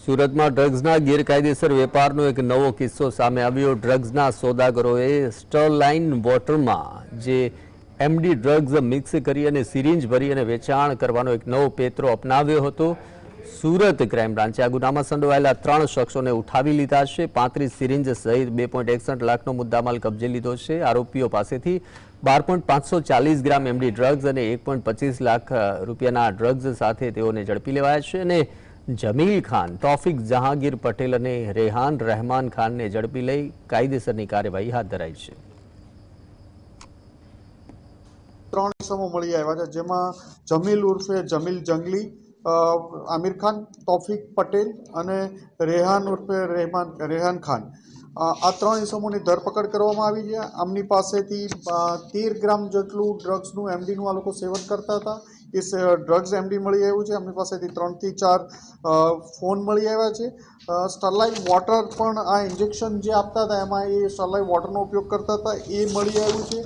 સુરતમાં ડ્રગ્સના ગેરકાયદેસર વેપારનો એક નવો કિસ્સો સામે આવ્યો। ડ્રગ્સના સોદાગરોએ સ્ટરલાઇન વોટરમાં જે એમડી ડ્રગ્સ મિક્સ કરી અને સિરિંજ ભરી અને વેચાણ કરવાનો એક નવો પેત્રો અપનાવ્યો હતો। સુરત ક્રાઇમ બ્રાન્ચે આ ગુનામાં સંડોવાયેલા 3 શખ્સોને ઉઠાવી લીધા છે। 35 સિરિંજ સહિત 2.61 લાખનો મુદ્દામાલ કબજે લીધો છે। આરોપીઓ પાસેથી 12.540 ગ્રામ એમડી ડ્રગ્સ અને 1.25 લાખ રૂપિયાના ડ્રગ્સ સાથે તેઓને ઝડપી લેવાયા છે અને જમીલ ખાન, તૌફિક જહાંગીર પટેલ અને રેહાન રહેમાન ખાનને ઝડપી લઈ કાયદેસરની કાર્યવાહી હાથ ધરાઈ છે। 3 ઇસમો મળી આવ્યા છે, જેમાં જમીલ ઉર્ફે જમીલ જંગલી, આમિર ખાન, તૌફિક પટેલ અને રેહાન ઉર્ફે રેહાન ખાન, આ 3 ઇસમોની ધરપકડ કરવામાં આવી છે। આમની પાસેથી 13 ગ્રામ જેટલું ડ્રગ્સનું એમડીનું આ લોકો સેવન કરતા હતા। એ ડ્રગ્સ એમડી મળી આવ્યું છે। એમની પાસેથી 3 થી 4 ફોન મળી આવ્યા છે। સ્ટરલાઇન વોટર પણ આ ઇન્જેક્શન જે આપતા હતા એમાં એ સ્ટરલાઇન વોટરનો ઉપયોગ કરતા હતા એ મળી આવ્યું છે।